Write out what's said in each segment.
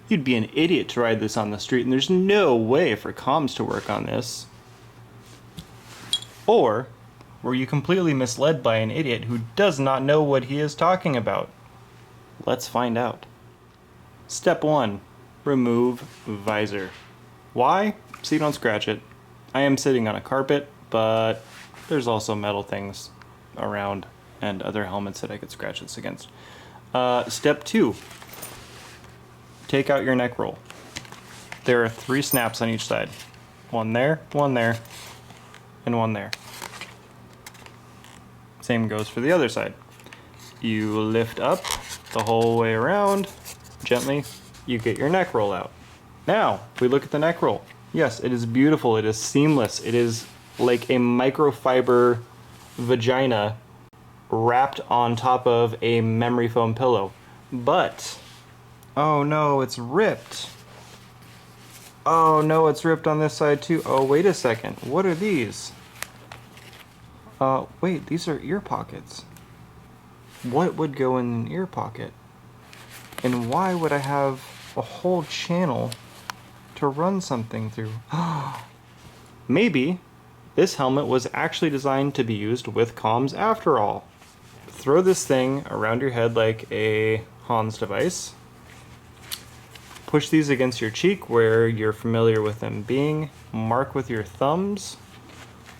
You'd be an idiot to ride this on the street, and there's no way for comms to work on this. Or were you completely misled by an idiot who does not know what he is talking about? Let's find out. Step 1. Remove visor. Why? So you don't scratch it. I am sitting on a carpet, but there's also metal things around and other helmets that I could scratch this against. Step 2. Take out your neck roll. There are 3 snaps on each side. One there, and one there. Same goes for the other side. You lift up the whole way around, gently, you get your neck roll out. Now, if we look at the neck roll, yes, it is beautiful, it is seamless, it is like a microfiber vagina wrapped on top of a memory foam pillow. But, oh no, it's ripped. Oh no, it's ripped on this side too. Oh, wait a second, what are these? Wait, these are ear pockets. What would go in an ear pocket? And why would I have a whole channel to run something through? Maybe this helmet was actually designed to be used with comms after all. Throw this thing around your head like a Hans device. Push these against your cheek where you're familiar with them being. Mark with your thumbs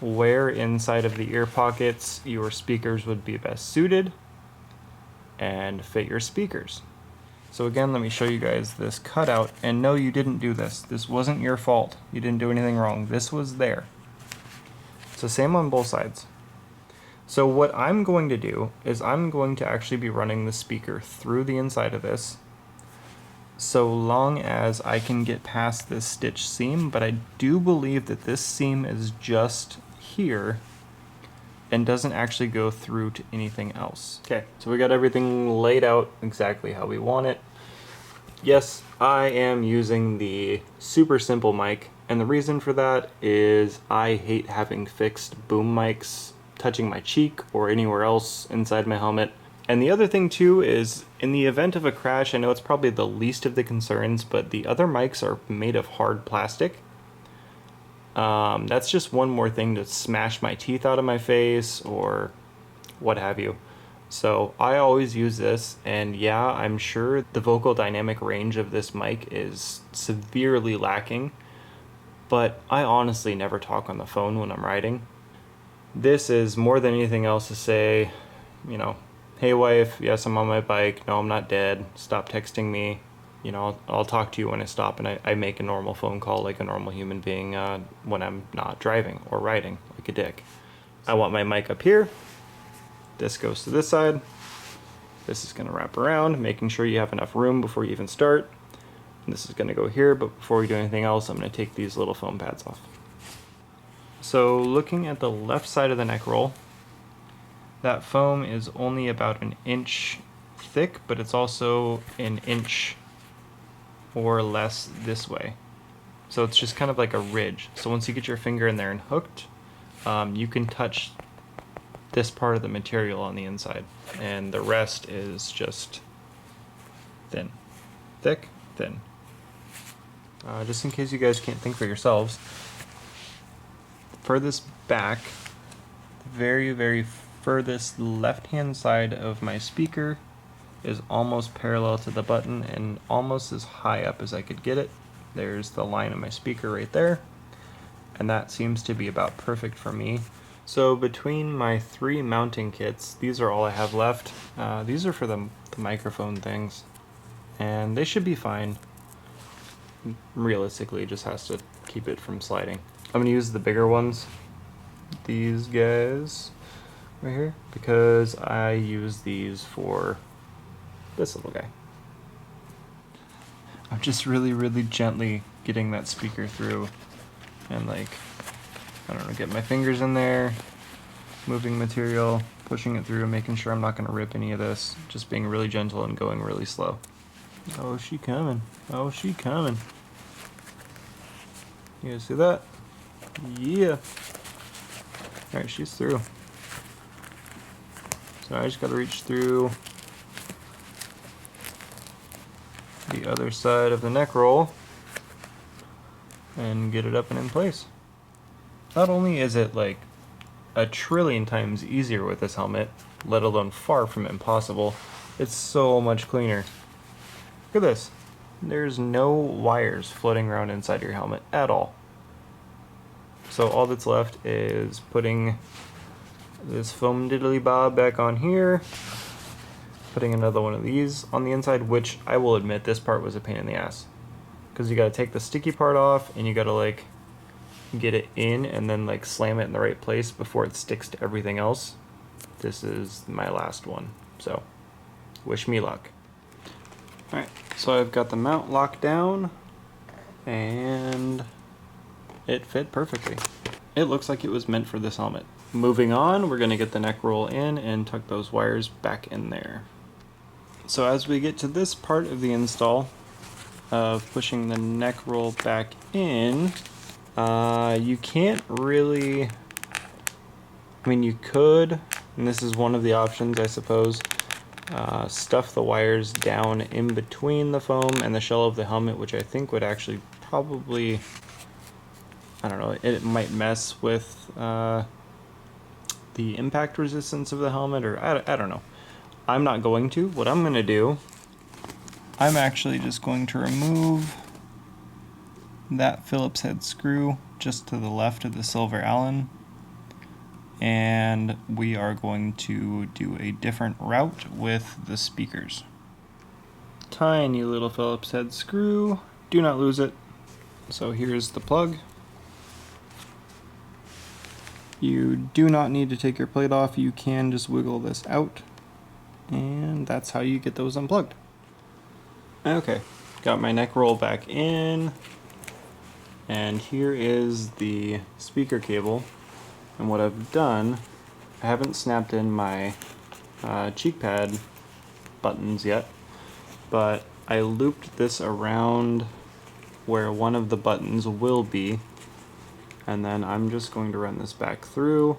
where inside of the ear pockets your speakers would be best suited, and fit your speakers. So again, let me show you guys this cutout, and no, you didn't do this. This wasn't your fault. You didn't do anything wrong. This was there. So same on both sides. So what I'm going to do is I'm going to actually be running the speaker through the inside of this, so long as I can get past this stitch seam, but I do believe that this seam is just here and doesn't actually go through to anything else. Okay, so we got everything laid out exactly how we want it. Yes, I am using the super simple mic, and the reason for that is I hate having fixed boom mics touching my cheek or anywhere else inside my helmet. And the other thing too is, in the event of a crash, I know it's probably the least of the concerns, but the other mics are made of hard plastic. That's just one more thing to smash my teeth out of my face or what have you. So I always use this, and yeah, I'm sure the vocal dynamic range of this mic is severely lacking, but I honestly never talk on the phone when I'm riding. This is more than anything else to say, you know, hey wife, yes, I'm on my bike, no, I'm not dead, stop texting me, you know, I'll talk to you when I stop, and I make a normal phone call like a normal human being when I'm not driving or riding like a dick. I want my mic up here, this goes to this side, this is going to wrap around, making sure you have enough room before you even start, and this is going to go here, but before we do anything else, I'm going to take these little foam pads off. So looking at the left side of the neck roll, that foam is only about an inch thick, but it's also an inch or less this way. So it's just kind of like a ridge. So once you get your finger in there and hooked, you can touch this part of the material on the inside, and the rest is just thin. Thick, thin. Just in case you guys can't think for yourselves, furthest back, very, very furthest left-hand side of my speaker is almost parallel to the button and almost as high up as I could get it. There's the line of my speaker right there, and that seems to be about perfect for me. So between my 3 mounting kits, these are all I have left. These are for the microphone things, and they should be fine. Realistically, it just has to keep it from sliding. I'm going to use the bigger ones, these guys right here, because I use these for this little guy. I'm just really, really gently getting that speaker through, and like, I don't know, get my fingers in there, moving material, pushing it through, making sure I'm not going to rip any of this, just being really gentle and going really slow. Oh, she coming. Oh, she coming. You guys see that? Yeah. Alright, she's through. So I just gotta reach through. the other side of the neck roll and get it up and in place. Not only is it like a trillion times easier with this helmet, let alone far from impossible, it's so much cleaner. Look at this. There's no wires floating around inside your helmet at all. So all that's left is putting this foam diddly bob back on here, putting another one of these on the inside, which I will admit this part was a pain in the ass. Because you gotta take the sticky part off and you gotta like get it in and then like slam it in the right place before it sticks to everything else. This is my last one, so wish me luck. Alright, so I've got the mount locked down and it fit perfectly. It looks like it was meant for this helmet. Moving on, we're gonna get the neck roll in and tuck those wires back in there. So as we get to this part of the install of pushing the neck roll back in, you can't really, I mean you could, and this is one of the options I suppose, stuff the wires down in between the foam and the shell of the helmet, which I think would actually probably, I don't know, it might mess with the impact resistance of the helmet, or I don't know. I'm not going to. What I'm going to do, I'm actually just going to remove that Phillips head screw just to the left of the silver Allen, and we are going to do a different route with the speakers. Tiny little Phillips head screw, do not lose it. So here's the plug. You do not need to take your plate off, you can just wiggle this out, and that's how you get those unplugged. Okay, got my neck roll back in, and here is the speaker cable. And what I've done, I haven't snapped in my cheek pad buttons yet, but I looped this around where one of the buttons will be, and then I'm just going to run this back through,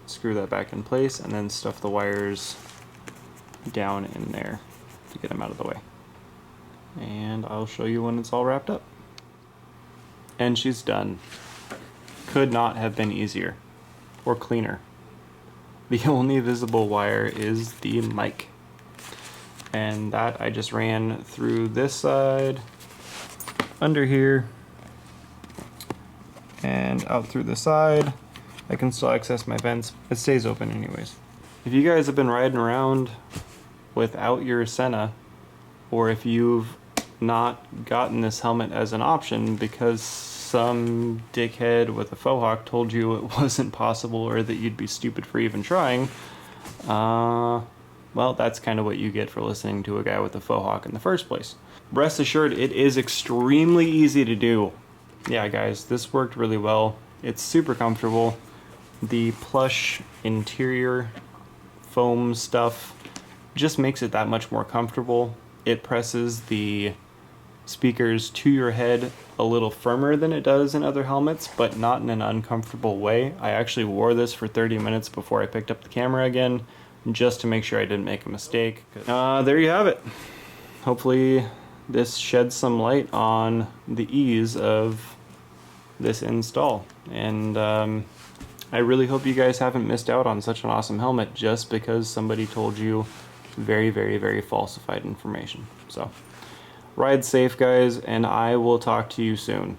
screw that back in place, and then stuff the wires down in there to get them out of the way. And I'll show you when it's all wrapped up. And she's done. Could not have been easier or cleaner. The only visible wire is the mic, and that I just ran through this side, under here, and out through the side. I can still access my vents. It stays open anyways. If you guys have been riding around without your Sena, or if you've not gotten this helmet as an option because some dickhead with a faux hawk told you it wasn't possible or that you'd be stupid for even trying, well, that's kind of what you get for listening to a guy with a faux hawk in the first place. Rest assured, it is extremely easy to do. Yeah, guys, this worked really well. It's super comfortable. The plush interior foam stuff just makes it that much more comfortable. It presses the speakers to your head a little firmer than it does in other helmets, but not in an uncomfortable way. I actually wore this for 30 minutes before I picked up the camera again, just to make sure I didn't make a mistake. There you have it. Hopefully this sheds some light on the ease of this install, and I really hope you guys haven't missed out on such an awesome helmet just because somebody told you very, very, very falsified information. So ride safe, guys, and I will talk to you soon.